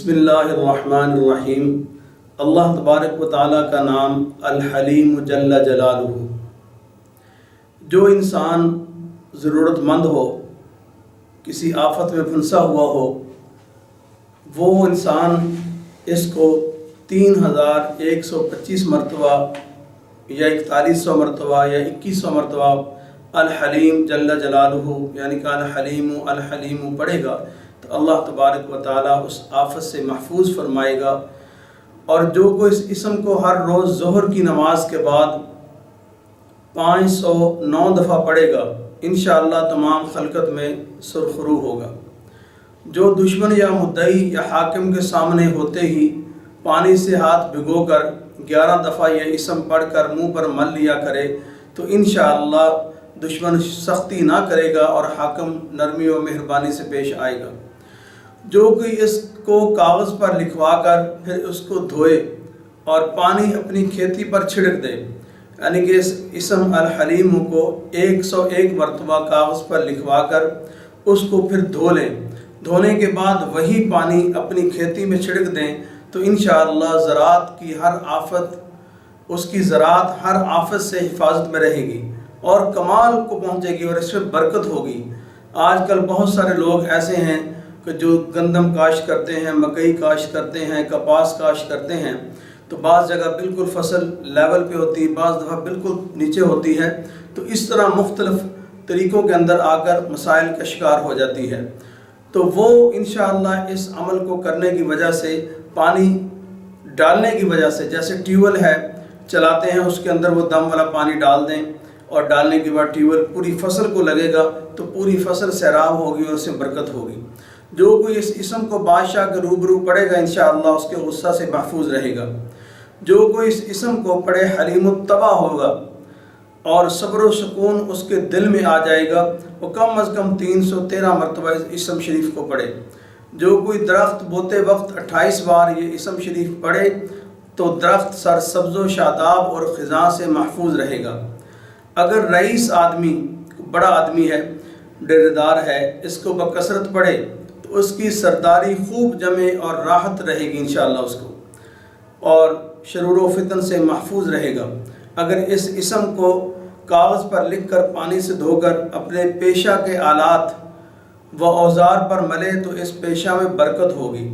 बिस्मिल्लाहिर्रहमानिर्रहीम। अल्लाह तबारक व तआला का नाम अल-हलीम जल्ल जलालुहु। जो इंसान ज़रूरतमंद हो, किसी आफत में फंसा हुआ हो, वो इंसान इसको 3125 मरतबा या 4100 मरतबा या 2100 मरतबा अल-हलीम जल्ल जलालुहु यानी कि अल-हलीम पढ़ेगा तो अल्लाह तबारक व तआला उस आफत से महफूज फरमाएगा। और जो कोई इस इसम को हर रोज़ ज़ोहर की नमाज के बाद 509 दफ़ा पढ़ेगा, इंशाअल्लाह तमाम खलकत में सुरखरू होगा। जो दुश्मन या मुद्दई या हाकिम के सामने होते ही पानी से हाथ भिगोकर 11 दफ़ा यह इसम पढ़कर मुँह पर मल लिया करे तो इंशाअल्लाह दुश्मन सख्ती ना करेगा और हाकिम नरमी और मेहरबानी से पेश आएगा। जो कोई इसको कागज़ पर लिखवा कर फिर उसको धोए और पानी अपनी खेती पर छिड़क दे, यानी कि इस इसम अल-हलीम को 101 मरतबा कागज़ पर लिखवा कर उसको फिर धो लें। धोने के बाद वही पानी अपनी खेती में छिड़क दें तो इंशाअल्लाह ज़राअत की हर आफत, उसकी ज़राअत हर आफत से हिफाजत में रहेगी और कमाल को पहुँचेगी और इसमें बरकत होगी। आजकल बहुत सारे लोग ऐसे हैं कि जो गंदम काश्त करते हैं, मकई काश्त करते हैं, कपास काश्त करते हैं, तो बाज़ जगह बिल्कुल फसल लेवल पे होती है, बाज़ दफ़ा बिल्कुल नीचे होती है। तो इस तरह मुख्तलिफ़ तरीक़ों के अंदर आकर मसाइल का शिकार हो जाती है। तो वो इंशाअल्लाह इस अमल को करने की वजह से, पानी डालने की वजह से, जैसे ट्यूबवेल है चलाते हैं उसके अंदर वो दम वाला पानी डाल दें और डालने के बाद ट्यूबवेल पूरी फसल को लगेगा तो पूरी फसल सैराब होगी और उससे बरकत होगी। जो कोई इस इसम को बादशाह के रूबरू पढ़ेगा इंशाअल्लाह उसके गुस्सा से महफूज रहेगा। जो कोई इस इसम को पढ़े हलीमुत्तबा होगा और सब्र व सुकून उसके दिल में आ जाएगा। वो कम अज़ कम 313 मरतबा इस इसम शरीफ को पढ़े। जो कोई दरख्त बोते वक्त 28 बार ये इसम शरीफ पढ़े तो दरख्त सर सब्ज़ व शादाब और ख़िज़ां से महफूज रहेगा। अगर रईस आदमी, बड़ा आदमी है, डेरेदार है, इसको बकसरत पढ़े तो उसकी सरदारी खूब जमे और राहत रहेगी इंशाअल्लाह उसको, और शरूर व फितन से महफूज रहेगा। अगर इस इसम को कागज़ पर लिख कर पानी से धोकर अपने पेशा के आलात व औज़ार पर मले तो इस पेशा में बरकत होगी।